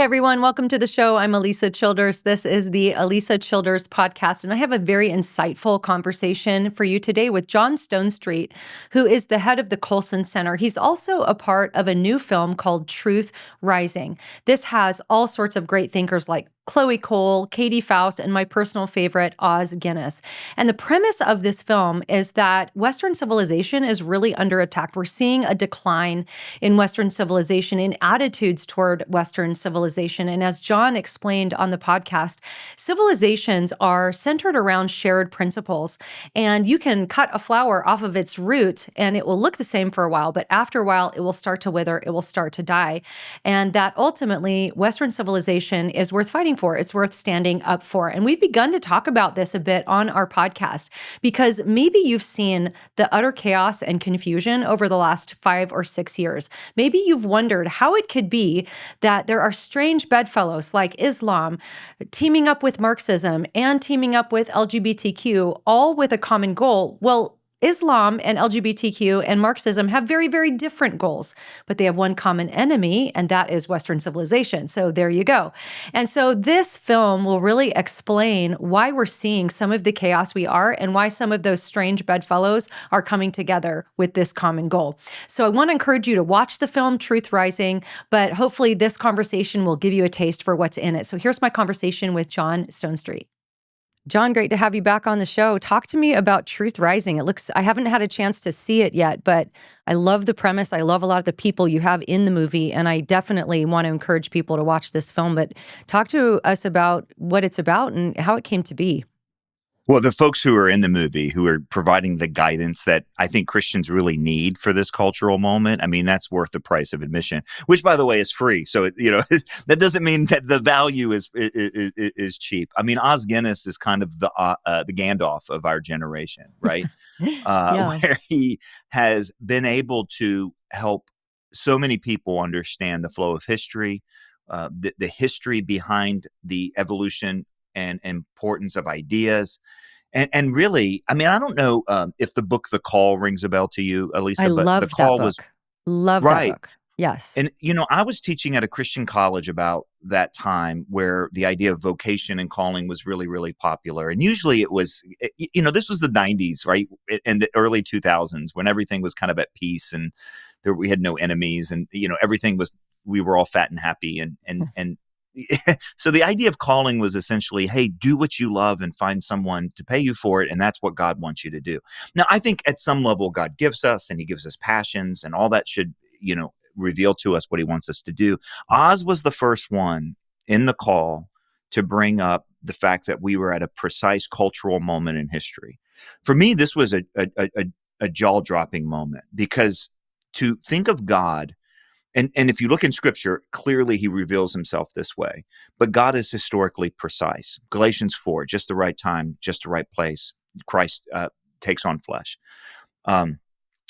Hey everyone, welcome to the show. I'm Alisa Childers. This is the Alisa Childers podcast, and I have a very insightful conversation for you today with John Stonestreet, who is the head of the Colson Center. He's also a part of a new film called Truth Rising. This has all sorts of great thinkers like Chloe Cole, Katie Faust, and my personal favorite, Os Guinness. And the premise of this film is that Western civilization is really under attack. We're seeing a decline in Western civilization, in attitudes toward Western civilization. And as John explained on the podcast, civilizations are centered around shared principles. And you can cut a flower off of its root and it will look the same for a while, but after a while, it will start to wither, it will start to die. And that ultimately, Western civilization is worth fighting for. It's worth standing up for. And we've begun to talk about this a bit on our podcast because maybe you've seen the utter chaos and confusion over the last 5 or 6 years. Maybe you've wondered how it could be that there are strange bedfellows like Islam teaming up with Marxism and teaming up with LGBTQ, all with a common goal. Well, Islam and LGBTQ and Marxism have very, very different goals, but they have one common enemy, and that is Western civilization. So there you go. And so this film will really explain why we're seeing some of the chaos we are and why some of those strange bedfellows are coming together with this common goal. So I want to encourage you to watch the film Truth Rising, but hopefully this conversation will give you a taste for what's in it. So here's my conversation with John Stonestreet. John, great to have you back on the show. Talk to me about Truth Rising. I haven't had a chance to see it yet, but I love the premise. I love a lot of the people you have in the movie, and I definitely want to encourage people to watch this film. But talk to us about what it's about and how it came to be. Well, the folks who are in the movie, who are providing the guidance that I think Christians really need for this cultural moment, I mean, that's worth the price of admission, which, by the way, is free. So, that doesn't mean that the value is cheap. I mean, Os Guinness is kind of the Gandalf of our generation, right? Yeah. Where he has been able to help so many people understand the flow of history, the history behind the evolution and importance of ideas. And really, I mean, I don't know if the book The Call rings a bell to you, Alisa, I but The loved that Call was book. Love that right. book. Yes. And, I was teaching at a Christian college about that time where the idea of vocation and calling was really, really popular. And usually it was, this was the 90s, right? And the early 2000s when everything was kind of at peace and we had no enemies and, we were all fat and happy. And so the idea of calling was essentially, hey, do what you love and find someone to pay you for it. And that's what God wants you to do. Now, I think at some level, God gives us and he gives us passions and all that should, reveal to us what he wants us to do. Oz was the first one in The Call to bring up the fact that we were at a precise cultural moment in history. For me, this was a jaw-dropping moment because to think of God, and if you look in Scripture, clearly he reveals himself this way. But God is historically precise. Galatians 4, just the right time, just the right place. Christ takes on flesh. And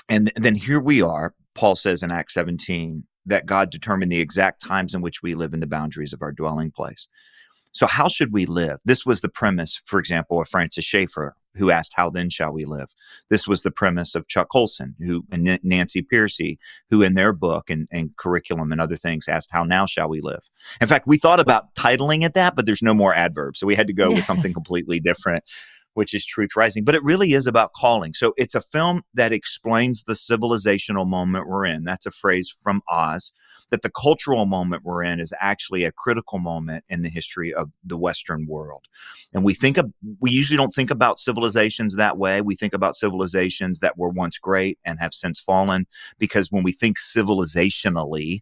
then here we are, Paul says in Acts 17, that God determined the exact times in which we live in the boundaries of our dwelling place. So how should we live? This was the premise, for example, of Francis Schaeffer, who asked, how then shall we live? This was the premise of Chuck Colson, and Nancy Pearcey, who in their book and curriculum and other things asked, how now shall we live? In fact, we thought about titling it that, but there's no more adverbs. So we had to go with something completely different, which is Truth Rising. But it really is about calling. So it's a film that explains the civilizational moment we're in. That's a phrase from Oz. That the cultural moment we're in is actually a critical moment in the history of the Western world. And we usually don't think about civilizations that way. We think about civilizations that were once great and have since fallen, because when we think civilizationally,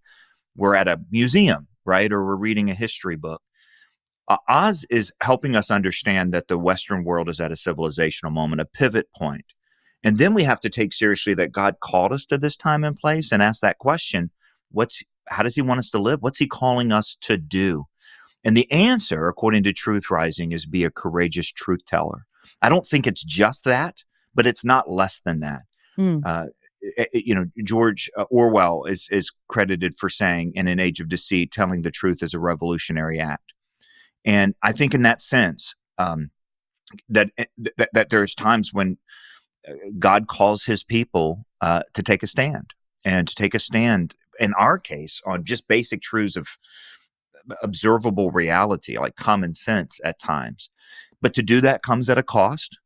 we're at a museum, right? Or we're reading a history book. Oz is helping us understand that the Western world is at a civilizational moment, a pivot point. And then we have to take seriously that God called us to this time and place and ask that question, how does he want us to live? What's he calling us to do? And the answer, according to Truth Rising, is be a courageous truth teller. I don't think it's just that, but it's not less than that. George Orwell is credited for saying, in an age of deceit, telling the truth is a revolutionary act. And I think in that sense, that there's times when God calls his people to take a stand, and to take a stand, in our case, on just basic truths of observable reality, like common sense at times. But to do that comes at a cost.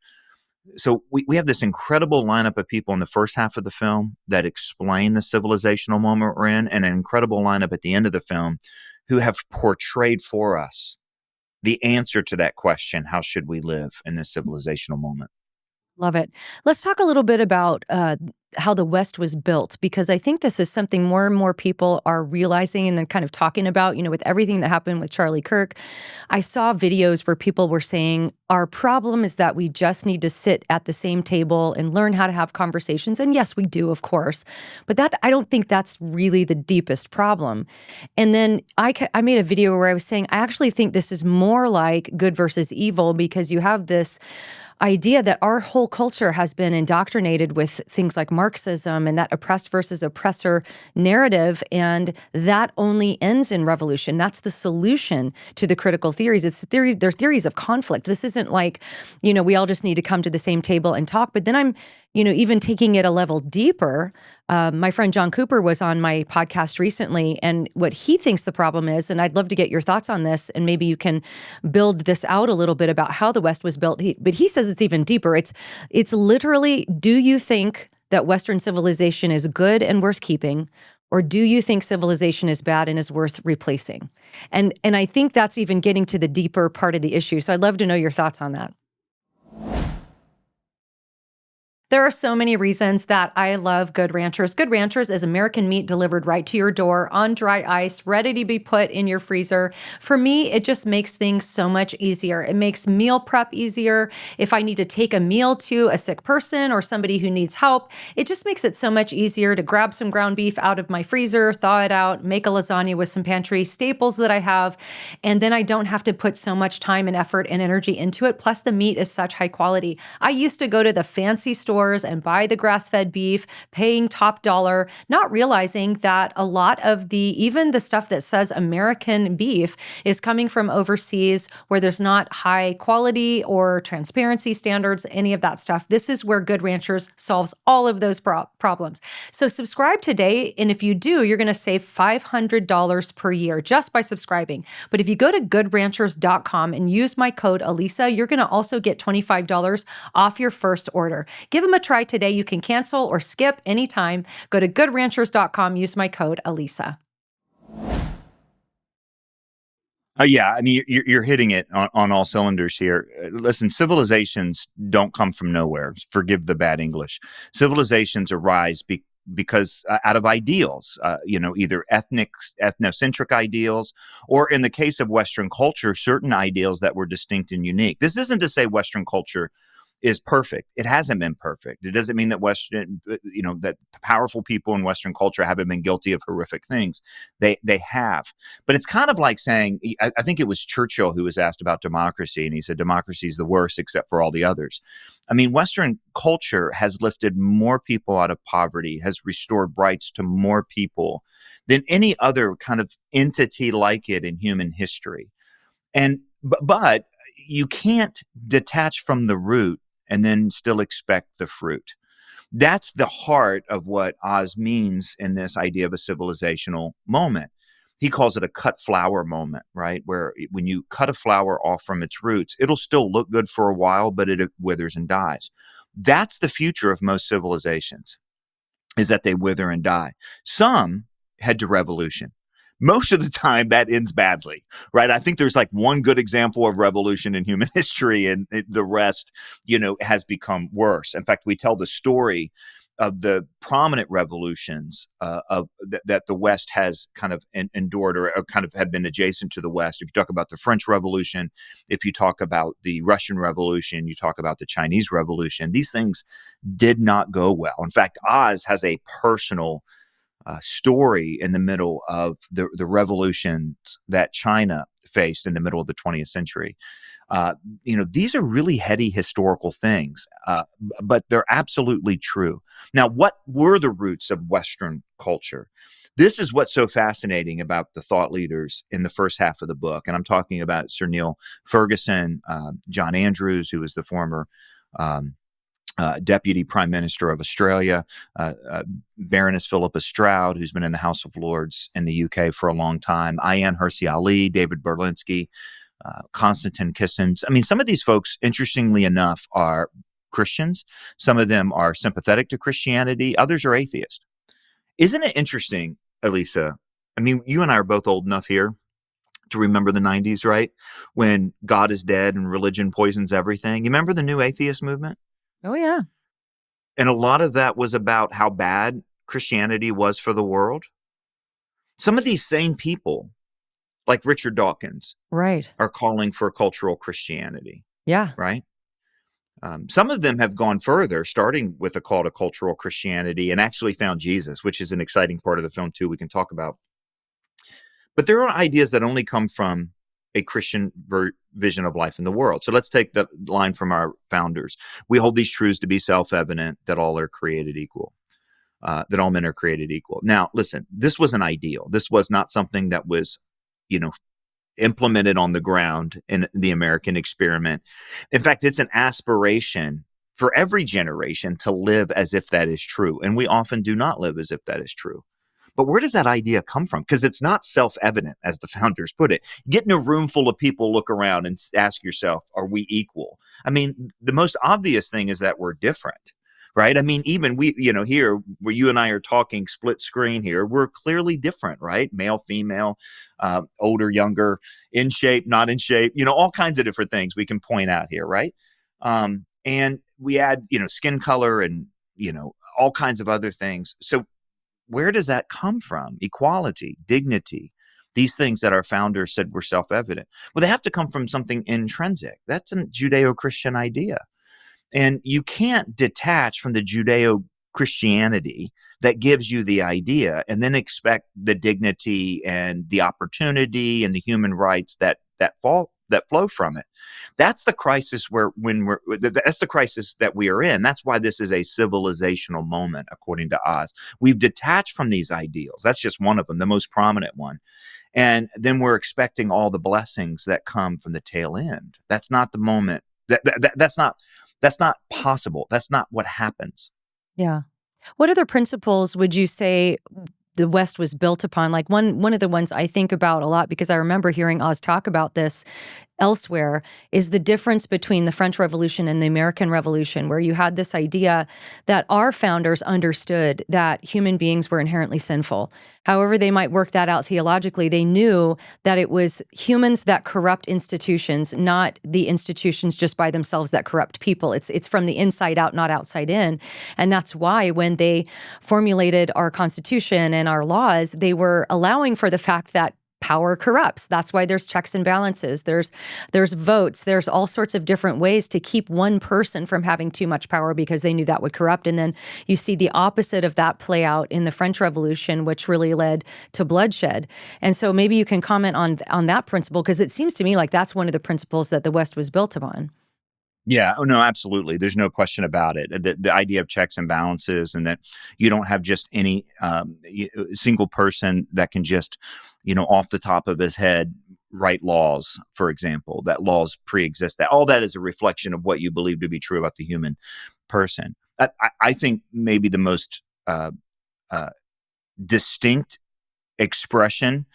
So we have this incredible lineup of people in the first half of the film that explain the civilizational moment we're in, and an incredible lineup at the end of the film who have portrayed for us the answer to that question: how should we live in this civilizational moment? Love it. Let's talk a little bit about how the West was built, because I think this is something more and more people are realizing and then kind of talking about, with everything that happened with Charlie Kirk. I saw videos where people were saying, our problem is that we just need to sit at the same table and learn how to have conversations. And yes, we do, of course. But I don't think that's really the deepest problem. And then I made a video where I was saying, I actually think this is more like good versus evil, because you have this idea that our whole culture has been indoctrinated with things like Marxism and that oppressed versus oppressor narrative, and that only ends in revolution. That's the solution to the critical theories. They're theories of conflict. This isn't like, we all just need to come to the same table and talk. But then I'm, even taking it a level deeper. My friend John Cooper was on my podcast recently, and what he thinks the problem is, and I'd love to get your thoughts on this, and maybe you can build this out a little bit about how the West was built. But he says it's even deeper. It's literally, do you think that Western civilization is good and worth keeping, or do you think civilization is bad and is worth replacing? And I think that's even getting to the deeper part of the issue. So I'd love to know your thoughts on that. There are so many reasons that I love Good Ranchers. Good Ranchers is American meat delivered right to your door on dry ice, ready to be put in your freezer. For me, it just makes things so much easier. It makes meal prep easier. If I need to take a meal to a sick person or somebody who needs help, it just makes it so much easier to grab some ground beef out of my freezer, thaw it out, make a lasagna with some pantry staples that I have, and then I don't have to put so much time and effort and energy into it. Plus, the meat is such high quality. I used to go to the fancy store and buy the grass-fed beef, paying top dollar, not realizing that a lot of even the stuff that says American beef is coming from overseas, where there's not high quality or transparency standards, any of that stuff. This is where Good Ranchers solves all of those problems. So subscribe today, and if you do, you're going to save $500 per year just by subscribing. But if you go to goodranchers.com and use my code Alisa, you're going to also get $25 off your first order. Give them a try today. You can cancel or skip anytime. Go to goodranchers.com, use my code Alisa. Yeah, I mean, you're hitting it on all cylinders here. Listen, civilizations don't come from nowhere. Forgive the bad English. Civilizations arise because out of ideals, either ethnocentric ideals, or in the case of Western culture, certain ideals that were distinct and unique. This isn't to say Western culture is perfect. It hasn't been perfect. It doesn't mean that that powerful people in Western culture haven't been guilty of horrific things. They have. But it's kind of like saying, I think it was Churchill who was asked about democracy, and he said, democracy is the worst except for all the others. I mean, Western culture has lifted more people out of poverty, has restored rights to more people than any other kind of entity like it in human history. But you can't detach from the root and then still expect the fruit. That's the heart of what Oz means in this idea of a civilizational moment. He calls it a cut flower moment, right? Where when you cut a flower off from its roots, it'll still look good for a while, but it withers and dies. That's the future of most civilizations, is that they wither and die. Some head to revolution. Most of the time that ends badly, right? I think there's like one good example of revolution in human history, and the rest, has become worse. In fact, we tell the story of the prominent revolutions that the West has kind of endured, or kind of have been adjacent to the West. If you talk about the French Revolution, if you talk about the Russian Revolution, you talk about the Chinese Revolution, these things did not go well. In fact, Oz has a personal story in the middle of the revolutions that China faced in the middle of the 20th century. These are really heady historical things, but they're absolutely true. Now, what were the roots of Western culture? This is what's so fascinating about the thought leaders in the first half of the book. And I'm talking about Sir Neil Ferguson, John Andrews, who was the former Deputy Prime Minister of Australia, Baroness Philippa Stroud, who's been in the House of Lords in the UK for a long time, Ayaan Hirsi Ali, David Berlinski, Konstantin Kissins. I mean, some of these folks, interestingly enough, are Christians. Some of them are sympathetic to Christianity. Others are atheists. Isn't it interesting, Alisa? I mean, you and I are both old enough here to remember the 90s, right? When God is dead and religion poisons everything. You remember the new atheist movement? Oh, yeah. And a lot of that was about how bad Christianity was for the world. Some of these same people, like Richard Dawkins, Right. are calling for cultural Christianity, Yeah. right? Some of them have gone further, starting with a call to cultural Christianity, and actually found Jesus, which is an exciting part of the film, too, we can talk about. But there are ideas that only come from a Christian vision of life in the world. So let's take the line from our founders. We hold these truths to be self-evident, that all are created equal, that all men are created equal. Now, listen, this was an ideal. This was not something that was, implemented on the ground in the American experiment. In fact, it's an aspiration for every generation to live as if that is true. And we often do not live as if that is true. But where does that idea come from? Because it's not self-evident, as the founders put it. Get in a room full of people, look around and ask yourself, are we equal? I mean, the most obvious thing is that we're different, right? I mean, even we, here where you and I are talking split screen here, we're clearly different, right? Male, female, older, younger, in shape, not in shape, all kinds of different things we can point out here, right? And we add, skin color and, all kinds of other things. So where does that come from? Equality, dignity, these things that our founders said were self-evident. Well, they have to come from something intrinsic. That's a Judeo-Christian idea. And you can't detach from the Judeo-Christianity that gives you the idea and then expect the dignity and the opportunity and the human rights that flow from it. That's the crisis that's the crisis that we are in. That's why this is a civilizational moment, according to Oz. We've detached from these ideals. That's just one of them, the most prominent one. And then we're expecting all the blessings that come from the tail end. That's not the moment. That's not possible. That's not what happens. Yeah. What other principles would you say the West was built upon? Like one of the ones I think about a lot, because I remember hearing Oz talk about this elsewhere, is the difference between the French Revolution and the American Revolution, where you had this idea that our founders understood that human beings were inherently sinful. However they might work that out theologically, they knew that it was humans that corrupt institutions, not the institutions just by themselves that corrupt people. It's from the inside out, not outside in. And that's why when they formulated our Constitution and our laws, they were allowing for the fact that power corrupts. That's why there's checks and balances. There's votes. There's all sorts of different ways to keep one person from having too much power, because they knew that would corrupt. And then you see the opposite of that play out in the French Revolution, which really led to bloodshed. And so maybe you can comment on that principle, because it seems to me like that's one of the principles that the West was built upon. Yeah. Oh, no, absolutely. There's no question about it. The idea of checks and balances, and that you don't have just any single person that can just, off the top of his head, write laws, for example, that laws pre-exist. That all that is a reflection of what you believe to be true about the human person. I think maybe the most distinct expression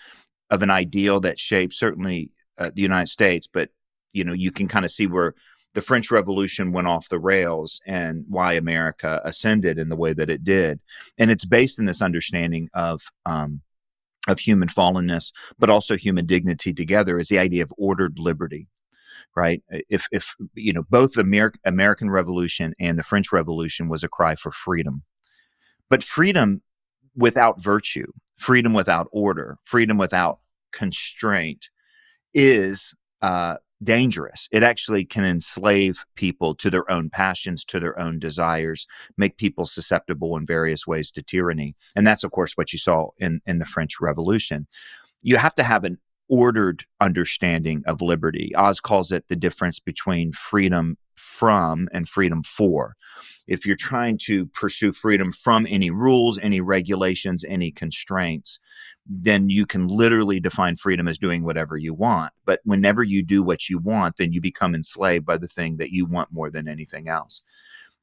of an ideal that shaped certainly the United States, but, you can kind of see where the French Revolution went off the rails and why America ascended in the way that it did. And it's based in this understanding of human fallenness, but also human dignity together, is the idea of ordered liberty, right? If both the American Revolution and the French Revolution was a cry for freedom, but freedom without virtue, freedom without order, freedom without constraint is dangerous. It actually can enslave people to their own passions, to their own desires, make people susceptible in various ways to tyranny. And that's, of course, what you saw in the French Revolution. You have to have an ordered understanding of liberty. Oz calls it the difference between freedom from and freedom for. If you're trying to pursue freedom from any rules, any regulations, any constraints, then you can literally define freedom as doing whatever you want. But whenever you do what you want, then you become enslaved by the thing that you want more than anything else.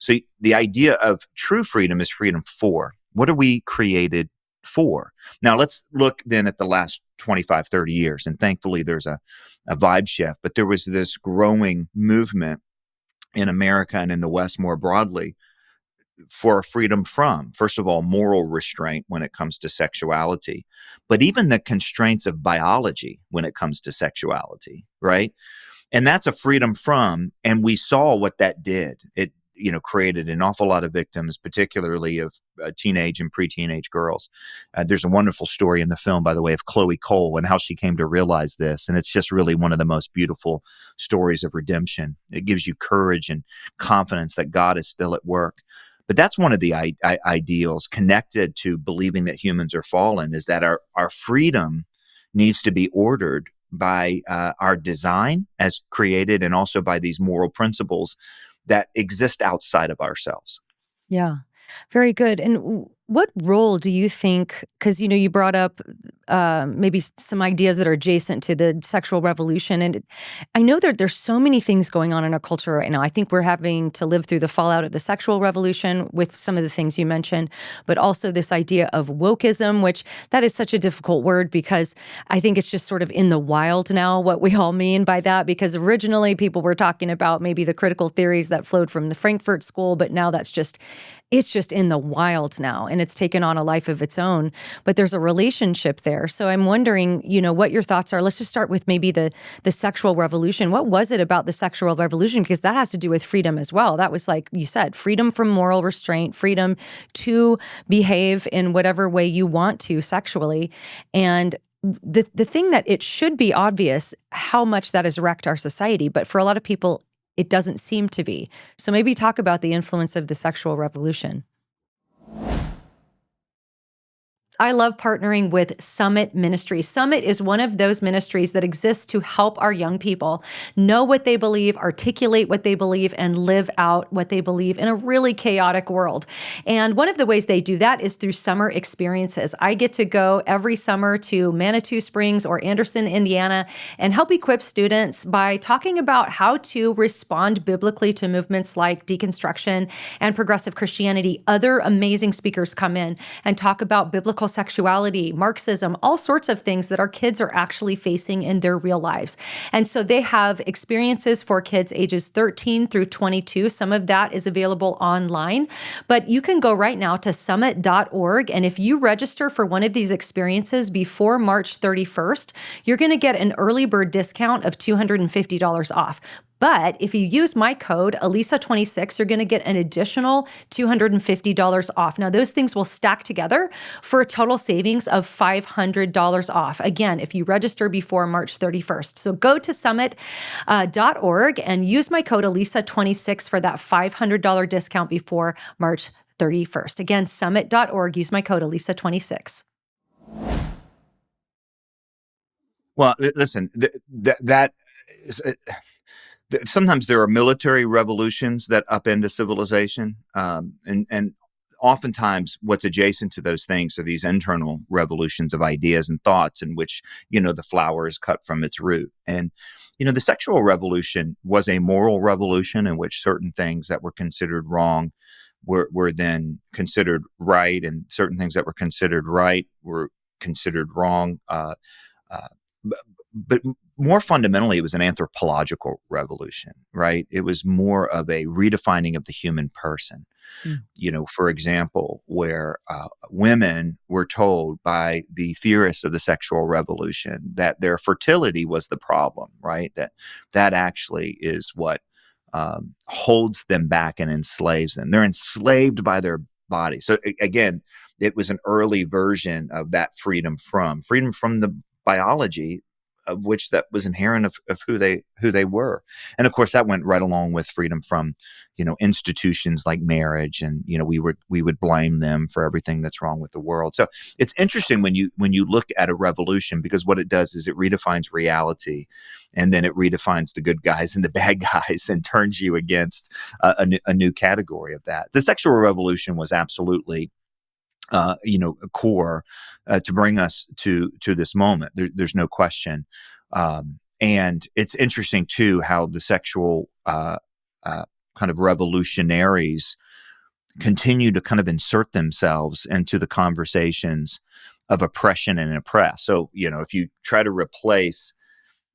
So the idea of true freedom is freedom for. What are we created for? Now let's look then at the last 25, 30 years. And thankfully there's a vibe shift, but there was this growing movement in America and in the West more broadly for freedom from, first of all, moral restraint when it comes to sexuality, but even the constraints of biology when it comes to sexuality, right? And that's a freedom from, and we saw what that did. It, created an awful lot of victims, particularly of teenage and pre-teenage girls. There's a wonderful story in the film, by the way, of Chloe Cole and how she came to realize this. And it's just really one of the most beautiful stories of redemption. It gives you courage and confidence that God is still at work. But that's one of the ideals connected to believing that humans are fallen, is that our freedom needs to be ordered by our design as created, and also by these moral principles that exist outside of ourselves. Yeah, very good. And what role do you think, because you brought up maybe some ideas that are adjacent to the sexual revolution, and I know that there's so many things going on in our culture right now. I think we're having to live through the fallout of the sexual revolution with some of the things you mentioned, but also this idea of wokeism, which that is such a difficult word because I think it's just sort of in the wild now what we all mean by that, because originally people were talking about maybe the critical theories that flowed from the Frankfurt School, but now it's just in the wild now, and it's taken on a life of its own. But there's a relationship there. So I'm wondering, what your thoughts are. Let's just start with maybe the sexual revolution. What was it about the sexual revolution? Because that has to do with freedom as well. That was, like you said, freedom from moral restraint, freedom to behave in whatever way you want to sexually. And the thing that it should be obvious how much that has wrecked our society, but for a lot of people, it doesn't seem to be. So maybe talk about the influence of the sexual revolution. I love partnering with Summit Ministries. Summit is one of those ministries that exists to help our young people know what they believe, articulate what they believe, and live out what they believe in a really chaotic world. And one of the ways they do that is through summer experiences. I get to go every summer to Manitou Springs or Anderson, Indiana, and help equip students by talking about how to respond biblically to movements like deconstruction and progressive Christianity. Other amazing speakers come in and talk about biblical sexuality, Marxism, all sorts of things that our kids are actually facing in their real lives. And so they have experiences for kids ages 13 through 22. Some of that is available online, but you can go right now to summit.org. And if you register for one of these experiences before March 31st, you're going to get an early bird discount of $250 off. But if you use my code, Alisa26, you're going to get an additional $250 off. Now, those things will stack together for a total savings of $500 off. Again, if you register before March 31st. So go to summit.org and use my code Alisa26 for that $500 discount before March 31st. Again, summit.org, use my code Alisa26. Well, listen, that is, sometimes there are military revolutions that upend a civilization, and oftentimes what's adjacent to those things are these internal revolutions of ideas and thoughts in which the flower is cut from its root. And the sexual revolution was a moral revolution in which certain things that were considered wrong were then considered right, and certain things that were considered right were considered wrong. But more fundamentally, it was an anthropological revolution, right? It was more of a redefining of the human person. For example, where women were told by the theorists of the sexual revolution that their fertility was the problem, right? That actually is what holds them back and enslaves them. They're enslaved by their body. So again, it was an early version of that freedom from the biology of which that was inherent of who they were. And of course that went right along with freedom from, institutions like marriage. And, we would blame them for everything that's wrong with the world. So it's interesting when you look at a revolution, because what it does is it redefines reality, and then it redefines the good guys and the bad guys and turns you against a new category of that. The sexual revolution was absolutely a core to bring us to this moment. There's no question. And it's interesting too how the sexual kind of revolutionaries continue to kind of insert themselves into the conversations of oppression and oppress. So, if you try to replace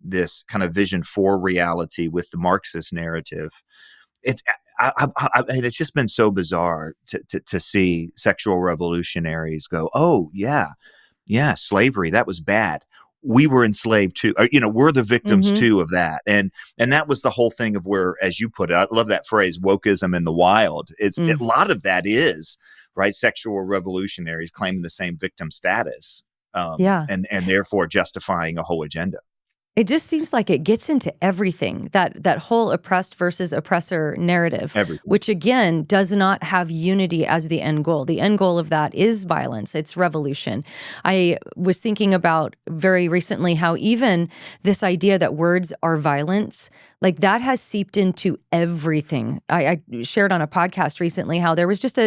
this kind of vision for reality with the Marxist narrative, it's it's just been so bizarre to see sexual revolutionaries go, oh yeah, slavery, that was bad. We were enslaved too. Or, we're the victims Mm-hmm. too of that. And that was the whole thing of where, as you put it, I love that phrase, wokeism in the wild. A lot of that is, right, sexual revolutionaries claiming the same victim status, Yeah. and therefore justifying a whole agenda. It just seems like it gets into everything, that whole oppressed versus oppressor narrative, Everything. which again does not have unity as the end goal. The end goal of that is violence, it's revolution. I was thinking about very recently how even this idea that words are violence, like that has seeped into everything. I shared on a podcast recently how there was just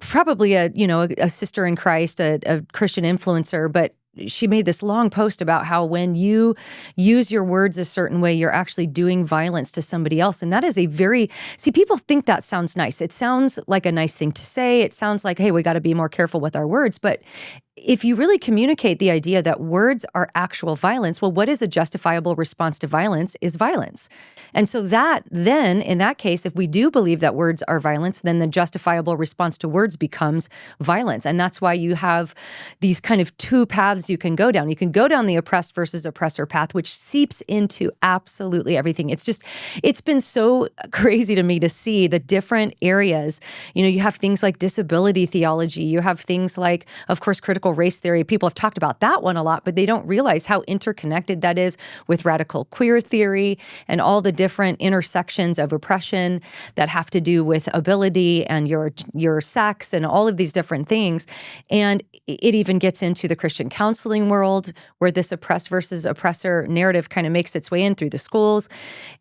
probably a sister in Christ, a Christian influencer, but she made this long post about how when you use your words a certain way, you're actually doing violence to somebody else. And that is people think that sounds nice. It sounds like a nice thing to say. It sounds like, hey, we got to be more careful with our words. But if you really communicate the idea that words are actual violence, well, what is a justifiable response to violence is violence. And so that then, in that case, if we do believe that words are violence, then the justifiable response to words becomes violence. And that's why you have these kind of two paths you can go down. You can go down the oppressed versus oppressor path, which seeps into absolutely everything. It's been so crazy to me to see the different areas. You have things like disability theology. You have things like, of course, critical race theory. People have talked about that one a lot, but they don't realize how interconnected that is with radical queer theory and all the different intersections of oppression that have to do with ability and your sex and all of these different things. And it even gets into the Christian counseling world where this oppressed versus oppressor narrative kind of makes its way in through the schools.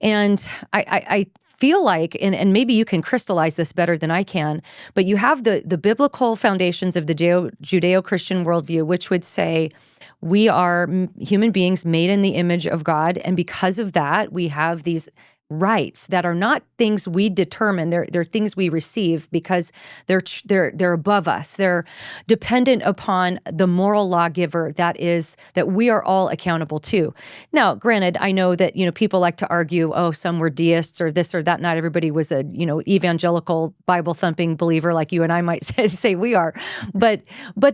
And I feel like, and maybe you can crystallize this better than I can, but you have the biblical foundations of the Judeo-Christian worldview, which would say we are human beings made in the image of God, and because of that, we have these rights that are not things we determine. They're things we receive because they're above us. They're dependent upon the moral lawgiver that we are all accountable to. Now, granted, I know that people like to argue, oh, some were deists or this or that. Not everybody was a evangelical Bible thumping believer like you and I might say we are, but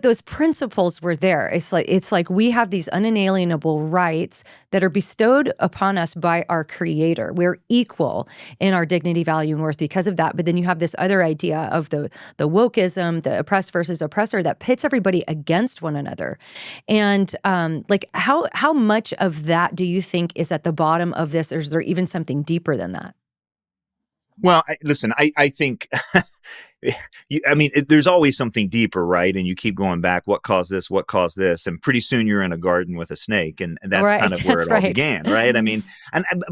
those principles were there. It's like we have these unalienable rights that are bestowed upon us by our Creator. We're equal in our dignity, value, and worth because of that. But then you have this other idea of the wokeism, the oppressed versus oppressor, that pits everybody against one another. And how much of that do you think is at the bottom of this, or is there even something deeper than that? Well, listen, I think, there's always something deeper, right? And you keep going back, what caused this? What caused this? And pretty soon you're in a garden with a snake. And that's Right, kind of where that's it all right. began, right?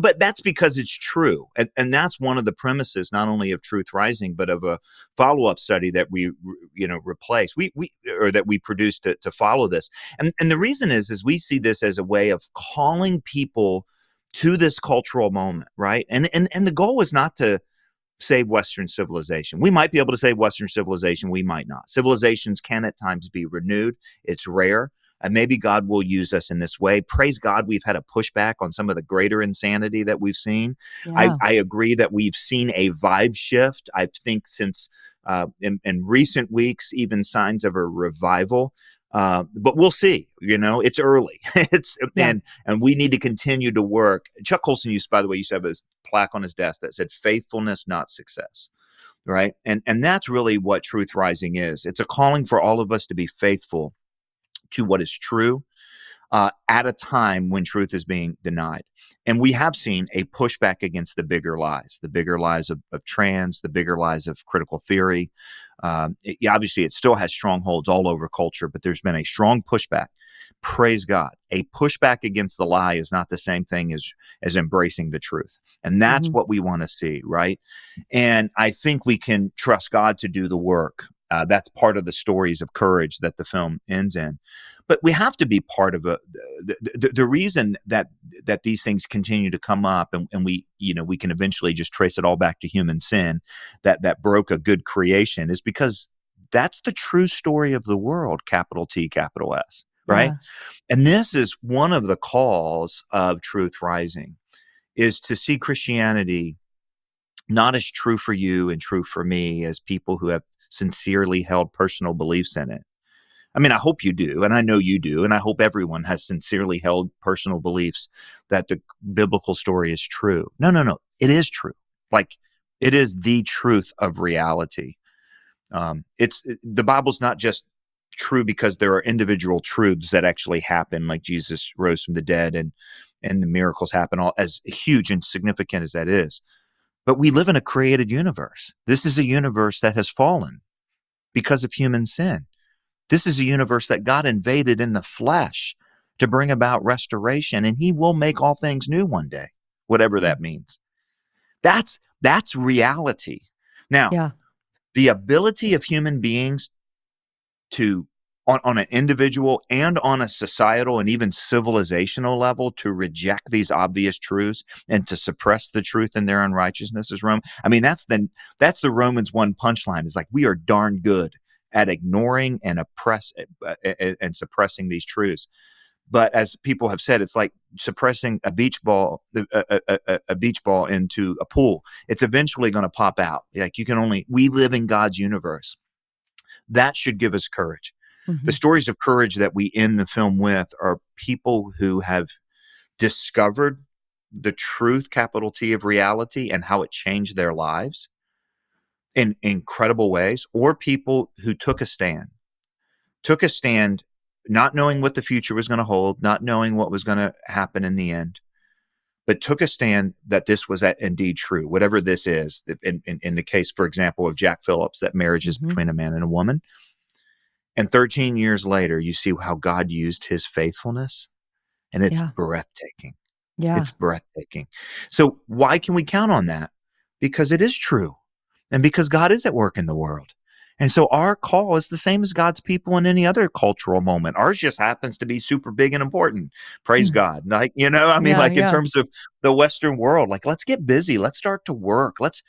But that's because it's true. And that's one of the premises, not only of Truth Rising, but of a follow-up study that we, replaced, or that we produced to follow this. And the reason is we see this as a way of calling people to this cultural moment, right? And the goal is not to save Western civilization. We might be able to save Western civilization. We might not. Civilizations can at times be renewed. It's rare. And maybe God will use us in this way. Praise God, we've had a pushback on some of the greater insanity that we've seen. Yeah. I agree that we've seen a vibe shift. I think since in recent weeks, even signs of a revival. But we'll see. It's early. Yeah. And we need to continue to work. Chuck Colson by the way, used to have his plaque on his desk that said "Faithfulness, not success." Right, and that's really what Truth Rising is. It's a calling for all of us to be faithful to what is true, at a time when truth is being denied. And we have seen a pushback against the bigger lies of trans, the bigger lies of critical theory. Obviously, it still has strongholds all over culture, but there's been a strong pushback. Praise God. A pushback against the lie is not the same thing as embracing the truth. And that's Mhm. what we want to see, right? And I think we can trust God to do the work. That's part of the stories of courage that the film ends in. But we have to be part of the reason that these things continue to come up, and we can eventually just trace it all back to human sin that broke a good creation, is because that's the true story of the world, capital T, capital S, right? Yeah. And this is one of the calls of Truth Rising, is to see Christianity not as true for you and true for me as people who have sincerely held personal beliefs in it. I mean, I hope you do, and I know you do, and I hope everyone has sincerely held personal beliefs that the biblical story is true. No, no, no. It is true. Like, it is the truth of reality. The Bible's not just true because there are individual truths that actually happen, like Jesus rose from the dead and the miracles happen, all as huge and significant as that is. But we live in a created universe. This is a universe that has fallen because of human sin. This is a universe that God invaded in the flesh to bring about restoration, and he will make all things new one day, whatever that means. That's reality. Now, Yeah. the ability of human beings to, on an individual and on a societal and even civilizational level, to reject these obvious truths and to suppress the truth in their unrighteousness is Rome. I mean, that's the Romans 1 punchline. Is like, we are darn good at ignoring and suppressing these truths. But as people have said, it's like suppressing a beach ball into a pool. It's eventually going to pop out. Like, we live in God's universe. That should give us courage. The stories of courage that we end the film with are people who have discovered the truth, capital T, of reality and how it changed their lives in incredible ways, or people who took a stand, not knowing what the future was going to hold, not knowing what was going to happen in the end, but took a stand that this was indeed true, whatever this is. In the case, for example, of Jack Phillips, that marriage is between a man and a woman. And 13 years later, you see how God used his faithfulness, and it's Yeah. breathtaking. Yeah. It's breathtaking. So why can we count on that? Because it is true, and because God is at work in the world. And so our call is the same as God's people in any other cultural moment. Ours just happens to be super big and important. Praise God. Like, I mean, Yeah. like, in Yeah. terms of the Western world, like, let's get busy. Let's start to work. Let's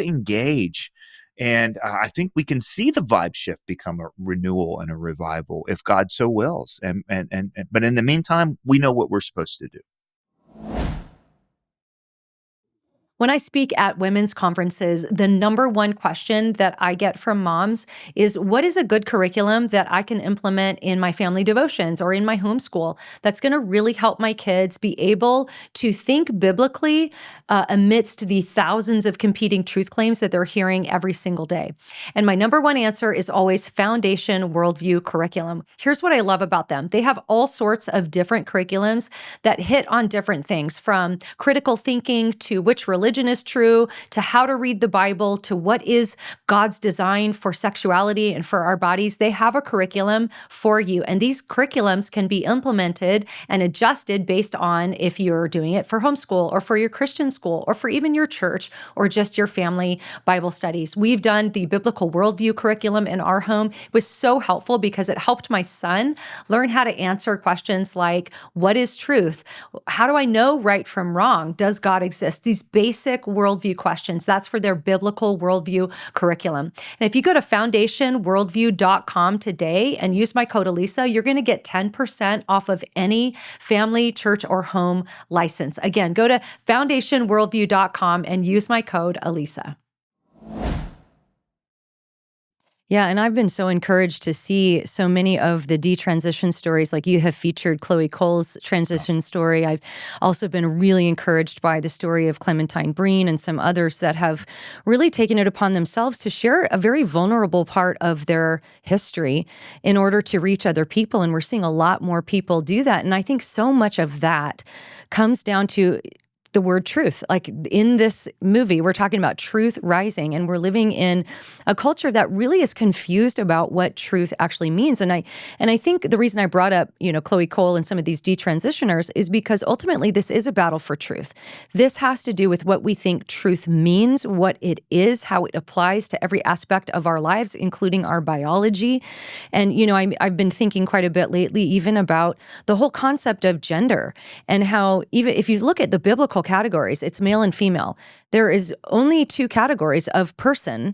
engage. And I think we can see the vibe shift become a renewal and a revival if God so wills. But in the meantime, we know what we're supposed to do. When I speak at women's conferences, the number one question that I get from moms is, what is a good curriculum that I can implement in my family devotions or in my homeschool that's going to really help my kids be able to think biblically amidst the thousands of competing truth claims that they're hearing every single day? And my number one answer is always Foundation Worldview Curriculum. Here's what I love about them. They have all sorts of different curriculums that hit on different things, from critical thinking to which religion is true, to how to read the Bible, to what is God's design for sexuality and for our bodies. They have a curriculum for you. And these curriculums can be implemented and adjusted based on if you're doing it for homeschool or for your Christian school or for even your church or just your family Bible studies. We've done the biblical worldview curriculum in our home. It was so helpful because it helped my son learn how to answer questions like, what is truth? How do I know right from wrong? Does God exist? These basic worldview questions. That's for their biblical worldview curriculum. And if you go to foundationworldview.com today and use my code Alisa, you're going to get 10% off of any family, church, or home license. Again, go to foundationworldview.com and use my code Alisa. Yeah, and I've been so encouraged to see so many of the detransition stories. Like, you have featured Chloe Cole's transition story. I've also been really encouraged by the story of Clementine Breen and some others that have really taken it upon themselves to share a very vulnerable part of their history in order to reach other people. And we're seeing a lot more people do that. And I think so much of that comes down to the word truth. Like in this movie, we're talking about truth rising, and we're living in a culture that really is confused about what truth actually means. And I think the reason I brought up, Chloe Cole and some of these detransitioners is because ultimately this is a battle for truth. This has to do with what we think truth means, what it is, how it applies to every aspect of our lives, including our biology. And, I've been thinking quite a bit lately, even about the whole concept of gender, and how even if you look at the biblical categories, it's male and female. There is only two categories of person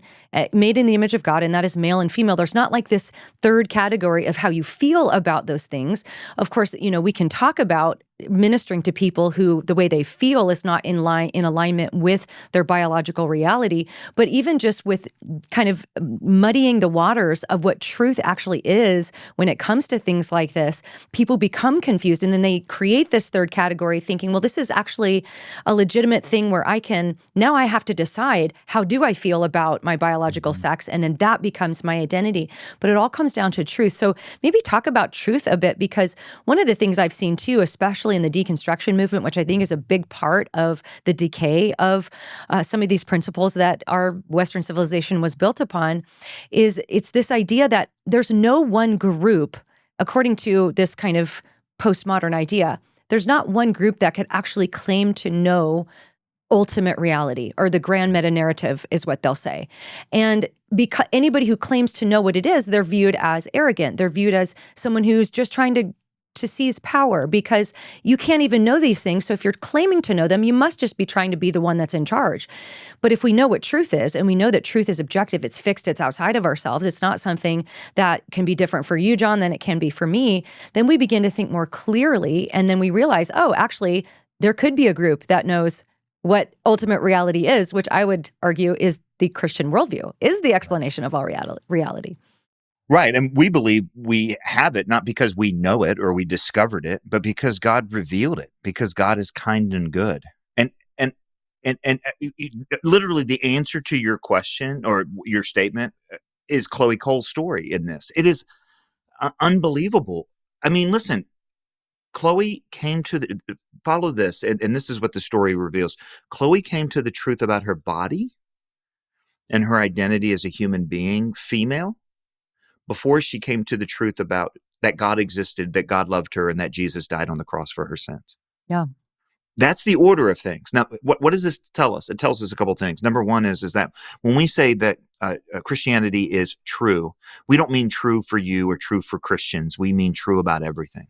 made in the image of God, and that is male and female. There's not like this third category of how you feel about those things. Of course, we can talk about ministering to people who the way they feel is not in alignment with their biological reality, but even just with kind of muddying the waters of what truth actually is when it comes to things like this, people become confused, and then they create this third category thinking, well, this is actually a legitimate thing where now I have to decide, how do I feel about my biological sex? And then that becomes my identity. But it all comes down to truth. So maybe talk about truth a bit, because one of the things I've seen too, especially in the deconstruction movement, which I think is a big part of the decay of some of these principles that our Western civilization was built upon, is it's this idea that there's no one group, according to this kind of postmodern idea, there's not one group that could actually claim to know ultimate reality, or the grand meta narrative is what they'll say. And because anybody who claims to know what it is, they're viewed as arrogant. They're viewed as someone who's just trying to seize power, because you can't even know these things. So if you're claiming to know them, you must just be trying to be the one that's in charge. But if we know what truth is, and we know that truth is objective, it's fixed, it's outside of ourselves, it's not something that can be different for you, John, than it can be for me, then we begin to think more clearly. And then we realize, oh, actually, there could be a group that knows what ultimate reality is, which I would argue is the Christian worldview, is the explanation of all reality. Right. And we believe we have it, not because we know it or we discovered it, but because God revealed it, because God is kind and good. And literally the answer to your question or your statement is Chloe Cole's story in this. It is unbelievable. I mean, listen, Chloe came to follow this, and this is what the story reveals. Chloe came to the truth about her body and her identity as a human being, female, before she came to the truth about that God existed, that God loved her, and that Jesus died on the cross for her sins. Yeah. That's the order of things. Now, what does this tell us? It tells us a couple of things. Number one is that when we say that Christianity is true, we don't mean true for you or true for Christians. We mean true about everything.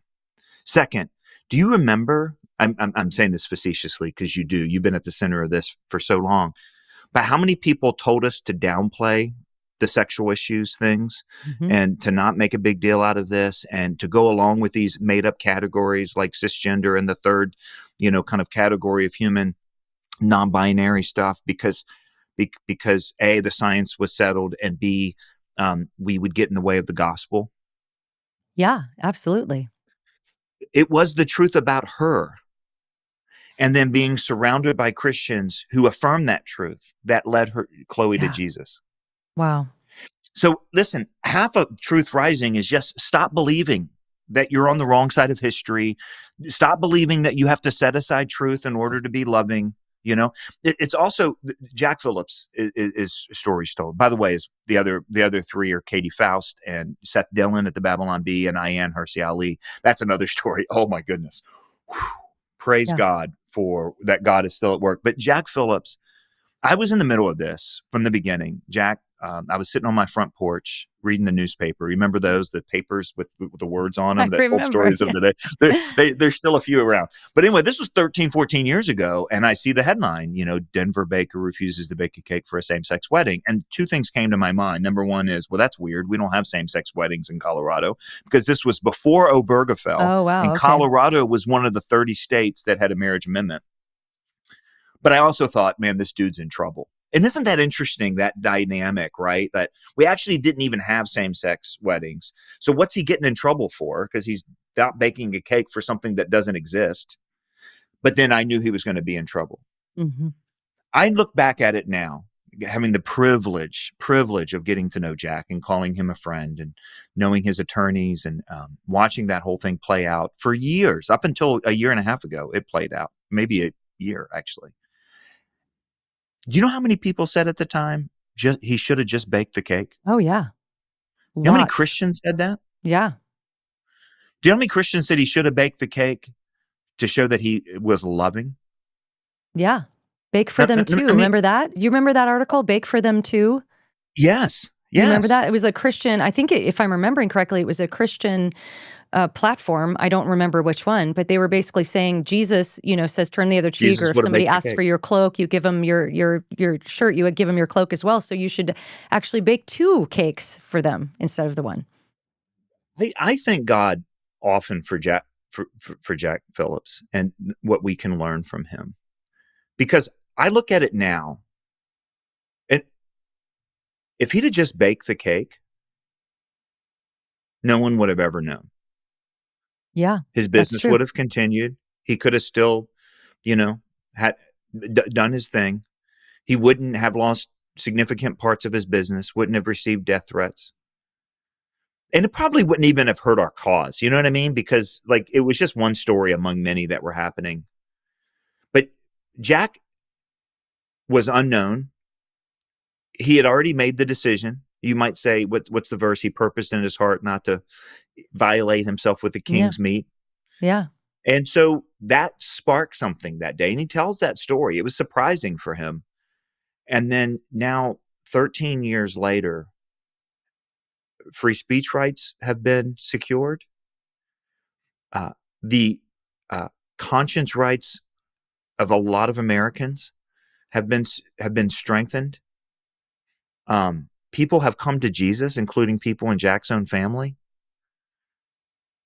Second, do you remember, I'm saying this facetiously because you do, you've been at the center of this for so long, but how many people told us to downplay the sexual issues things and to not make a big deal out of this and to go along with these made up categories like cisgender and the third, kind of category of human non-binary stuff because A, the science was settled, and B, we would get in the way of the gospel. Yeah, absolutely. It was the truth about her. And then being surrounded by Christians who affirm that truth that led Chloe to Jesus. Wow. So listen, half of Truth Rising is just stop believing that you're on the wrong side of history. Stop believing that you have to set aside truth in order to be loving. It's also Jack Phillips is stories told. By the way, is the other three are Katie Faust and Seth Dillon at the Babylon Bee and Ayan Hirsi Ali. That's another story. Oh my goodness. Whew. Praise God for that. God is still at work. But Jack Phillips, I was in the middle of this from the beginning. Jack, I was sitting on my front porch reading the newspaper. Remember those, the papers with the words on them I that told remember, stories of the day? There's still a few around. But anyway, this was 13, 14 years ago. And I see the headline, Denver baker refuses to bake a cake for a same-sex wedding. And two things came to my mind. Number one is, well, that's weird. We don't have same-sex weddings in Colorado because this was before Obergefell. Oh, wow. And Okay. Colorado was one of the 30 states that had a marriage amendment. But I also thought, man, this dude's in trouble. And isn't that interesting, that dynamic, right? That we actually didn't even have same-sex weddings. So what's he getting in trouble for? Because he's not baking a cake for something that doesn't exist. But then I knew he was going to be in trouble. Mm-hmm. I look back at it now, having the privilege of getting to know Jack and calling him a friend and knowing his attorneys and watching that whole thing play out for years, up until a year and a half ago, it played out. Maybe year, actually. Do you know how many people said at the time, he should have just baked the cake? Oh, yeah. You know how many Lots. Christians said that? Yeah. Do you know how many Christians said he should have baked the cake to show that he was loving? Yeah. Bake for No, them no, no, too. I mean, Remember that? Do you remember that article? Bake for them too? yes, You remember yes. that? It was a Christian, I think if I'm remembering correctly, it was a Christian platform. I don't remember which one, but they were basically saying Jesus, says turn the other cheek, or Jesus if would have somebody baked the asks cake. for your cloak, you give them your shirt, you would give them your cloak as well. So you should actually bake 2 cakes for them instead of the one. I thank God often for Jack Phillips and what we can learn from him, because I look at it now, and if he'd have just baked the cake, no one would have ever known. Yeah, His that's business true. would have continued. He could have still, you know, had done his thing. He wouldn't have lost significant parts of his business, wouldn't have received death threats. And it probably wouldn't even have hurt our cause. You know what I mean? Because like it was just one story among many that were happening. But Jack was unknown. He had already made the decision. You might say, what's the verse? He purposed in his heart not to violate himself with the Yeah. king's meat. Yeah. And so that sparked something that day. And he tells that story. It was surprising for him. And then now, 13 years later, free speech rights have been secured. The conscience rights of a lot of Americans have been strengthened. People have come to Jesus, including people in Jack's own family.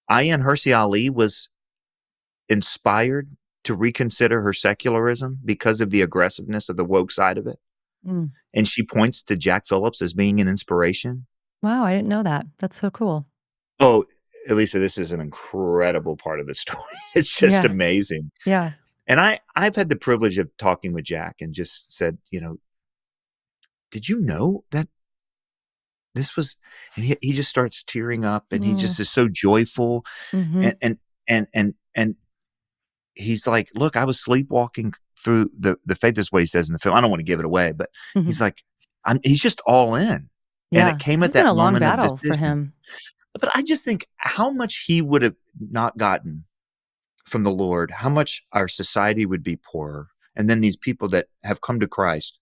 Ayaan Hirsi Ali was inspired to reconsider her secularism because of the aggressiveness of the woke side of it. Mm. And she points to Jack Phillips as being an inspiration. Wow, I didn't know that. That's so cool. Oh, Alisa, this is an incredible part of the story. It's just Yeah. amazing. Yeah. And I've had the privilege of talking with Jack and just said, did you know that this was, and he just starts tearing up and he Mm. just is so joyful. Mhm. And he's like, look, I was sleepwalking through the faith. This is what he says in the film. I don't want to give it away, but Mhm. he's like, he's just all in. And Yeah. it came This at has been that a long moment of battle for decision. him. But I just think how much he would have not gotten from the Lord, how much our society would be poorer. And then these people that have come to Christ,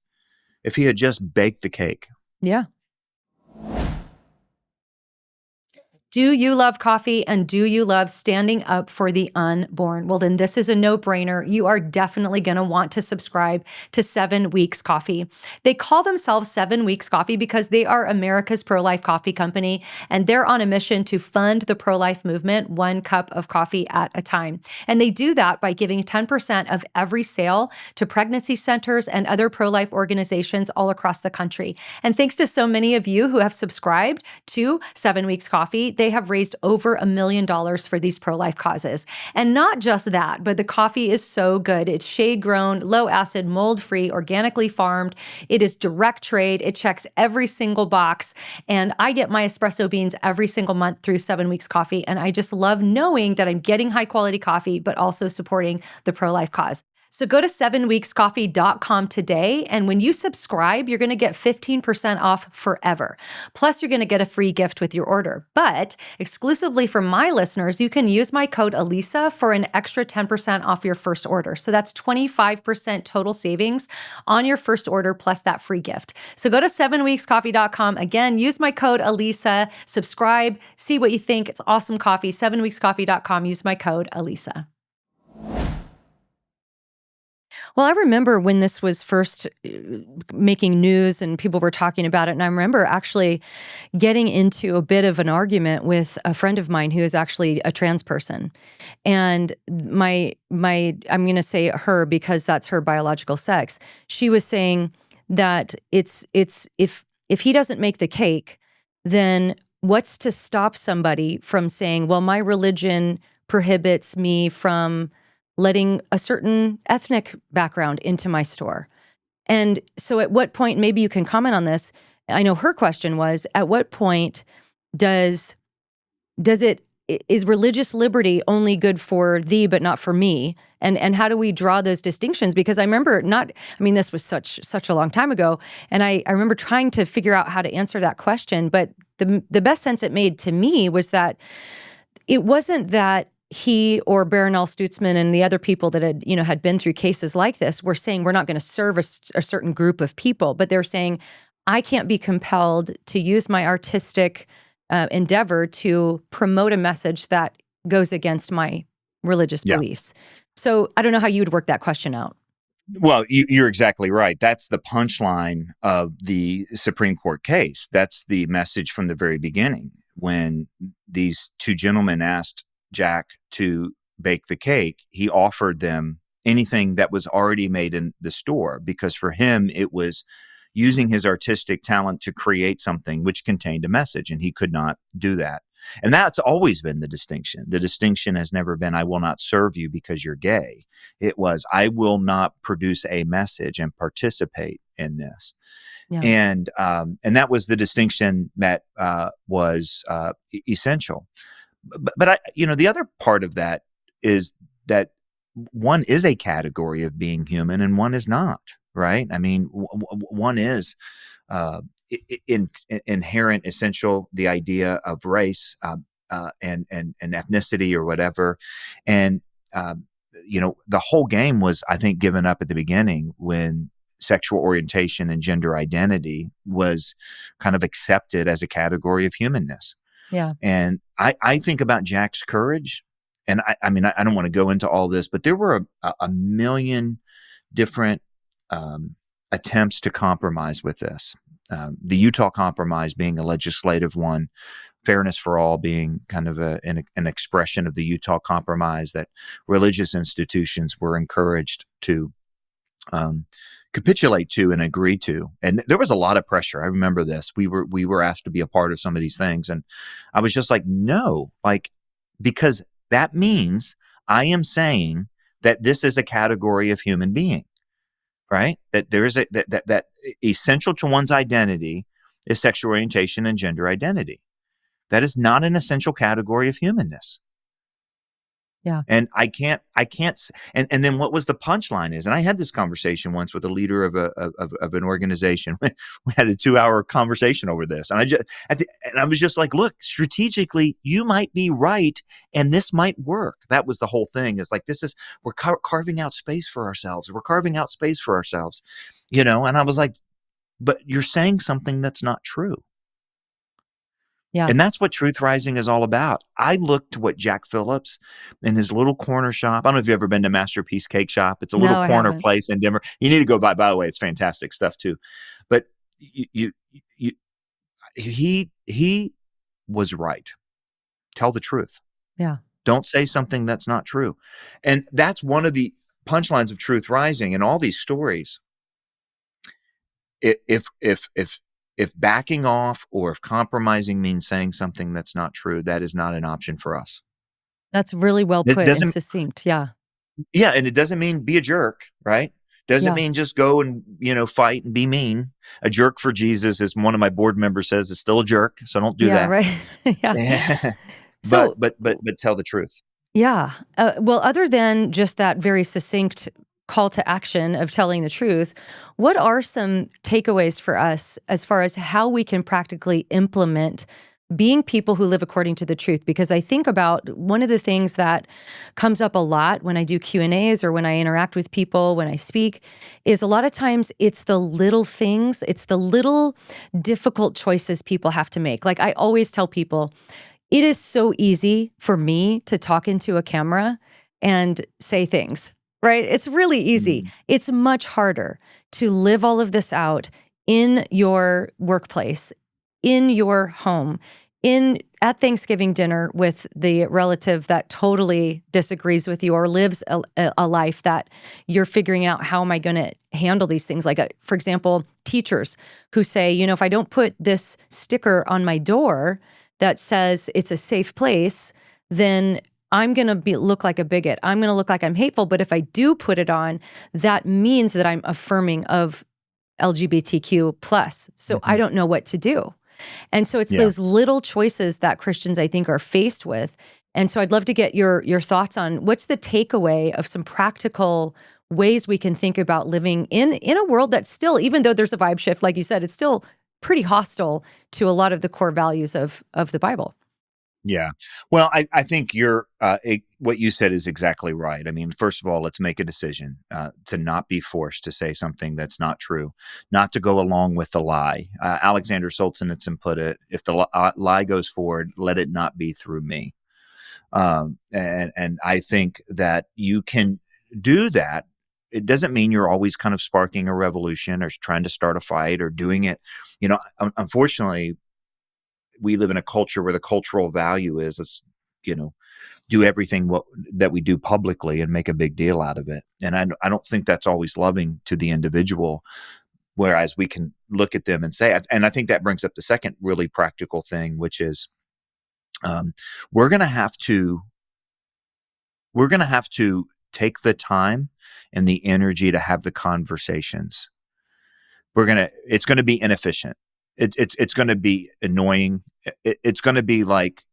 if he had just baked the cake. Yeah. Do you love coffee, and do you love standing up for the unborn? Well, then this is a no-brainer. You are definitely going to want to subscribe to 7 Weeks Coffee. They call themselves 7 Weeks Coffee because they are America's pro-life coffee company, and they're on a mission to fund the pro-life movement 1 cup of coffee at a time. And they do that by giving 10% of every sale to pregnancy centers and other pro-life organizations all across the country. And thanks to so many of you who have subscribed to 7 Weeks Coffee, they have raised over $1 million for these pro-life causes. And not just that, but the coffee is so good. It's shade-grown, low-acid, mold-free, organically farmed. It is direct trade. It checks every single box. And I get my espresso beans every single month through 7 Weeks Coffee. And I just love knowing that I'm getting high-quality coffee, but also supporting the pro-life cause. So go to 7weekscoffee.com today, and when you subscribe, you're going to get 15% off forever. Plus, you're going to get a free gift with your order. But exclusively for my listeners, you can use my code Alisa for an extra 10% off your first order. So that's 25% total savings on your first order plus that free gift. So go to 7weekscoffee.com. Again, use my code Alisa, subscribe, see what you think. It's awesome coffee. 7weekscoffee.com. Use my code Alisa. Well, I remember when this was first making news and people were talking about it. And I remember actually getting into a bit of an argument with a friend of mine who is actually a trans person. And I'm going to say her because that's her biological sex. She was saying that it's if he doesn't make the cake, then what's to stop somebody from saying, well, my religion prohibits me from letting a certain ethnic background into my store. And so at what point, maybe you can comment on this. I know her question was, at what point does it is religious liberty only good for thee but not for me? And how do we draw those distinctions? Because I remember this was such a long time ago, and I remember trying to figure out how to answer that question. But the best sense it made to me was that it wasn't that he or Baronel Stutzman and the other people that had been through cases like this were saying we're not going to serve a certain group of people, but they're saying I can't be compelled to use my artistic endeavor to promote a message that goes against my religious Yeah. beliefs. So I don't know how you would work that question out. Well, you're exactly right. That's the punchline of the Supreme Court case. That's the message from the very beginning when these two gentlemen asked Jack to bake the cake. He offered them anything that was already made in the store because for him, it was using his artistic talent to create something which contained a message, and he could not do that. And that's always been the distinction. The distinction has never been, I will not serve you because you're gay. It was, I will not produce a message and participate in this. Yeah. And that was the distinction that was essential. But the other part of that is that one is a category of being human and one is not, right? I mean, one is inherent, essential, the idea of race and ethnicity or whatever. And, the whole game was, I think, given up at the beginning when sexual orientation and gender identity was kind of accepted as a category of humanness. Yeah. And I think about Jack's courage. And I mean, I don't want to go into all this, but there were a million different attempts to compromise with this. The Utah Compromise being a legislative one, Fairness for All being kind of an expression of the Utah Compromise that religious institutions were encouraged to capitulate to and agree to. And there was a lot of pressure. I remember this. We were asked to be a part of some of these things. And I was just like, no, because that means I am saying that this is a category of human being, right? That there is that essential to one's identity is sexual orientation and gender identity. That is not an essential category of humanness. Yeah. And I can't, and then what was the punchline is, and I had this conversation once with a leader of an organization. We had a 2-hour conversation over this. And I was just like, look, strategically, you might be right. And this might work. That was the whole thing is like, we're carving out space for ourselves. We're carving out space for ourselves, and I was like, but you're saying something that's not true. Yeah. And that's what Truth Rising is all about. I looked to what Jack Phillips in his little corner shop. I don't know if you've ever been to Masterpiece Cake Shop. It's a little corner place in Denver. You need to go by the way, it's fantastic stuff too. But he was right. Tell the truth. Yeah. Don't say something that's not true. And that's one of the punchlines of Truth Rising in all these stories. If backing off or if compromising means saying something that's not true, that is not an option for us. That's really well put and succinct. Yeah. Yeah. And it doesn't mean be a jerk, right? Doesn't mean just go and, fight and be mean. A jerk for Jesus, as one of my board members says, is still a jerk. So don't do that. Right. Yeah. But tell the truth. Yeah. Well, other than just that very succinct call to action of telling the truth, what are some takeaways for us as far as how we can practically implement being people who live according to the truth? Because I think about one of the things that comes up a lot when I do Q&As or when I interact with people, when I speak, is a lot of times it's the little things, it's the little difficult choices people have to make. Like I always tell people, it is so easy for me to talk into a camera and say things. Right? It's really easy. Mm-hmm. It's much harder to live all of this out in your workplace, in your home, at Thanksgiving dinner with the relative that totally disagrees with you or lives a life that you're figuring out, how am I going to handle these things? Like, for example, teachers who say, if I don't put this sticker on my door that says it's a safe place, then I'm going to look like a bigot. I'm going to look like I'm hateful. But if I do put it on, that means that I'm affirming of LGBTQ+. So I don't know what to do. And so it's those little choices that Christians, I think, are faced with. And so I'd love to get your thoughts on what's the takeaway of some practical ways we can think about living in a world that's still, even though there's a vibe shift, like you said, it's still pretty hostile to a lot of the core values of the Bible. Yeah. Well, I think what you said is exactly right. I mean, first of all, let's make a decision to not be forced to say something that's not true, not to go along with the lie. Alexander Solzhenitsyn put it, if the lie goes forward, let it not be through me. And I think that you can do that. It doesn't mean you're always kind of sparking a revolution or trying to start a fight or doing it. Unfortunately, we live in a culture where the cultural value is let's, do everything that we do publicly and make a big deal out of it. And I don't think that's always loving to the individual. Whereas we can look at them and say, and I think that brings up the second really practical thing, which is we're going to have to take the time and the energy to have the conversations. It's going to be inefficient. It's going to be annoying. It's going to be like,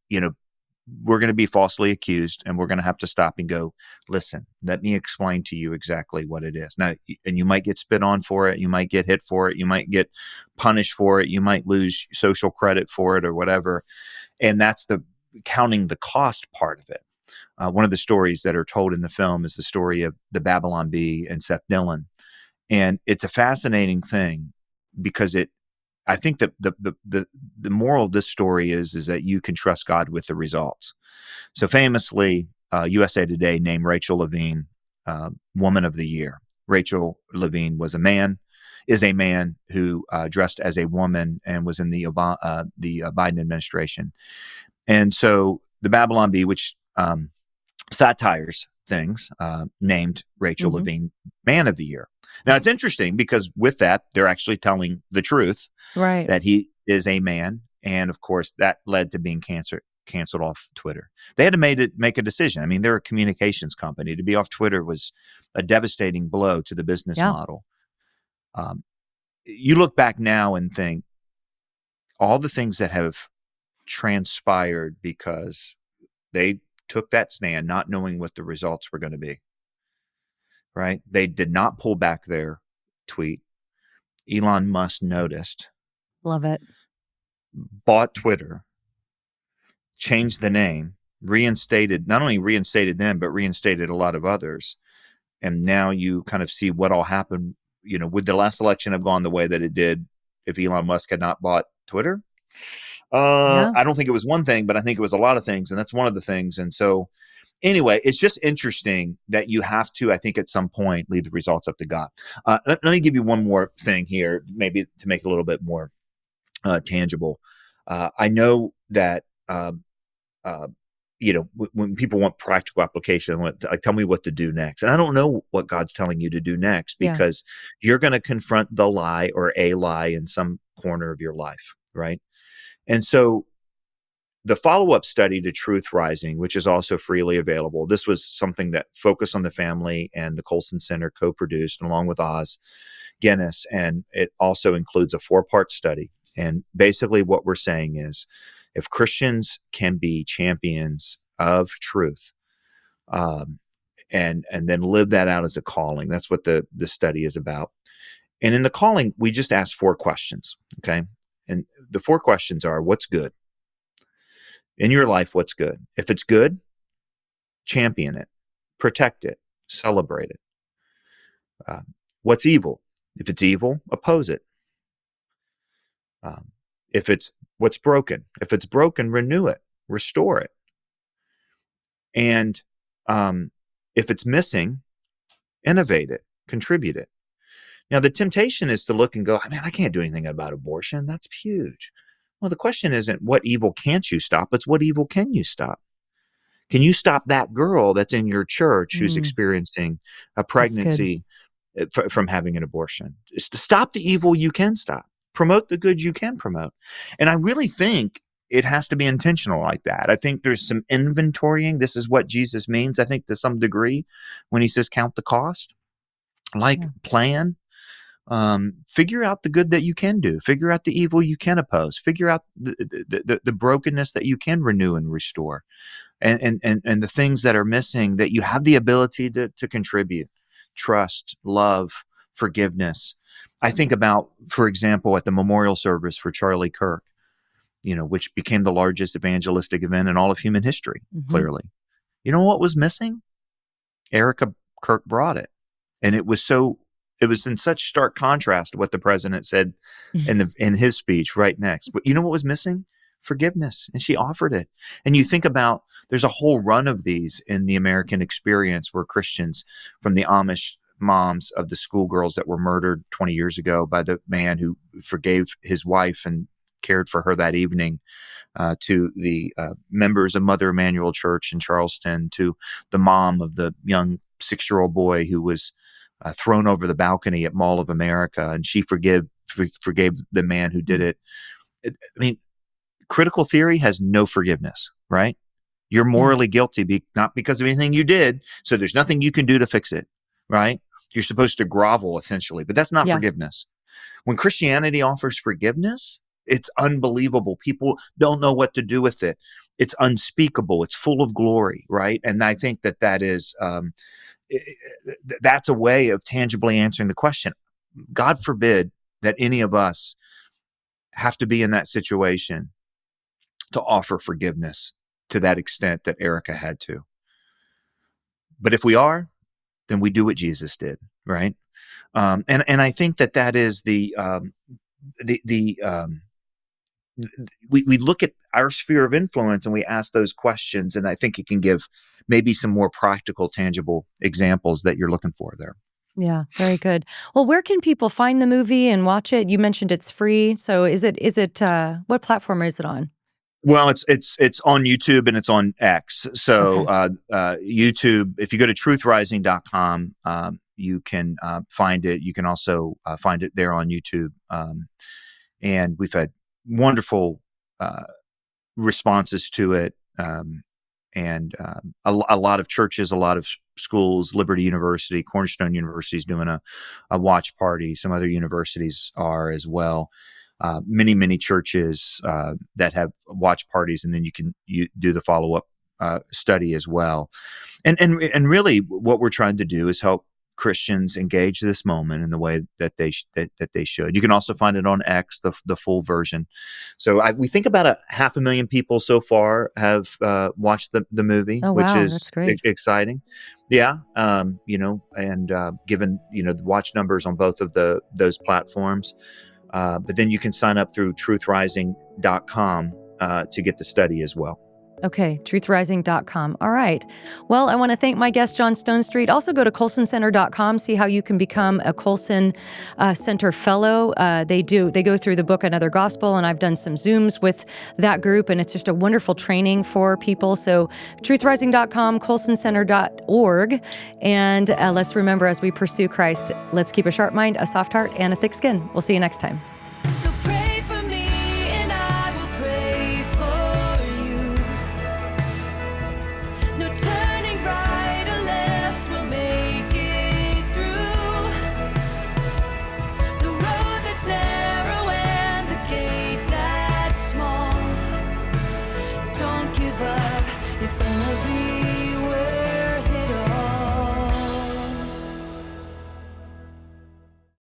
we're going to be falsely accused, and we're going to have to stop and go, listen, let me explain to you exactly what it is. Now, and you might get spit on for it. You might get hit for it. You might get punished for it. You might lose social credit for it or whatever. And that's the counting the cost part of it. One of the stories that are told in the film is the story of the Babylon Bee and Seth Dillon. And it's a fascinating thing because I think that the moral of this story is that you can trust God with the results. So famously, USA Today named Rachel Levine Woman of the Year. Rachel Levine is a man who dressed as a woman and was in the Biden administration. And so the Babylon Bee, which satires things, named Rachel Levine Man of the Year. Now, it's interesting because with that, they're actually telling the truth, Right. that he is a man. And of course, that led to being canceled off Twitter. They had to make a decision. I mean, they're a communications company. To be off Twitter was a devastating blow to the business model. You look back now and think all the things that have transpired because they took that stand not knowing what the results were going to be. Right? They did not pull back their tweet. Elon Musk noticed, Love it. bought Twitter, changed the name, not only reinstated them, but reinstated a lot of others. And now you kind of see what all happened. Would the last election have gone the way that it did if Elon Musk had not bought Twitter? I don't think it was one thing, but I think it was a lot of things. And that's one of the things. And so anyway, it's just interesting that you have to, I think, at some point, leave the results up to God. Let me give you one more thing here, maybe to make it a little bit more tangible. I know that, when people want practical application, tell me what to do next. And I don't know what God's telling you to do next because you're going to confront the lie or a lie in some corner of your life, right? And so the follow-up study to Truth Rising, which is also freely available, this was something that Focus on the Family and the Colson Center co-produced along with Oz Guinness, and it also includes a 4-part study. And basically what we're saying is if Christians can be champions of truth and then live that out as a calling, that's what the study is about. And in the calling, we just ask 4 questions, okay? And the 4 questions are, what's good? In your life, what's good? If it's good, champion it, protect it, celebrate it. What's evil? If it's evil, oppose it. If it's what's broken, if it's broken, renew it, restore it. And if it's missing, innovate it, contribute it. Now, the temptation is to look and go, man, I can't do anything about abortion. That's huge. Well, the question isn't what evil can't you stop? It's what evil can you stop? Can you stop that girl that's in your church who's experiencing a pregnancy from having an abortion? Stop the evil you can stop. Promote the good you can promote. And I really think it has to be intentional like that. I think there's some inventorying. This is what Jesus means, I think, to some degree when he says count the cost. Plan. Figure out the good that you can do. Figure out the evil you can oppose. Figure out the brokenness that you can renew and restore. and the things that are missing that you have the ability to contribute: trust, love, forgiveness. I think about, for example, at the memorial service for Charlie Kirk, which became the largest evangelistic event in all of human history, Mhm. clearly. You know what was missing? Erica Kirk brought it. And it was in such stark contrast to what the president said in his speech right next. But you know what was missing? Forgiveness. And she offered it. And you think about, there's a whole run of these in the American experience where Christians, from the Amish moms of the schoolgirls that were murdered 20 years ago by the man who forgave his wife and cared for her that evening, to the members of Mother Emanuel Church in Charleston, to the mom of the young 6-year-old boy who was thrown over the balcony at Mall of America, and she forgave the man who did it. I mean, critical theory has no forgiveness, right? You're Yeah. morally guilty, not because of anything you did, so there's nothing you can do to fix it, right? You're supposed to grovel, essentially, but that's not Yeah. forgiveness. When Christianity offers forgiveness, it's unbelievable. People don't know what to do with it. It's unspeakable. It's full of glory, right? And I think that is that's a way of tangibly answering the question. God forbid that any of us have to be in that situation to offer forgiveness to that extent that Erica had to. But if we are, then we do what Jesus did, right? And I think that is we look at our sphere of influence and we ask those questions, and I think it can give maybe some more practical, tangible examples that you're looking for there. Yeah, very good. Well, where can people find the movie and watch it? You mentioned it's free. So is it what platform is it on? Well, it's on YouTube and it's on X. So Okay. YouTube, if you go to truthrising.com, you can find it. You can also find it there on YouTube. And we've had wonderful responses to it. And a lot of churches, a lot of schools, Liberty University, Cornerstone University is doing a watch party. Some other universities are as well. Many churches that have watch parties, and then you do the follow up study as well. And really, what we're trying to do is help Christians engage this moment in the way that they should. You can also find it on X, the full version. So we think about 500,000 people so far have watched the movie, Oh, which wow. is That's great. exciting. Yeah, and given the watch numbers on both of those platforms, but then you can sign up through truthrising.com to get the study as well. Okay, truthrising.com. All right. Well, I want to thank my guest, John Stonestreet. Also go to colsoncenter.com, see how you can become a Colson Center Fellow. They go through the book Another Gospel, and I've done some Zooms with that group, and it's just a wonderful training for people. So truthrising.com, colsoncenter.org. And let's remember, as we pursue Christ, let's keep a sharp mind, a soft heart, and a thick skin. We'll see you next time. So pray for me and I will pray for you. No turning right or left, we'll make it through. The road that's narrow and the gate that's small. Don't give up, it's gonna be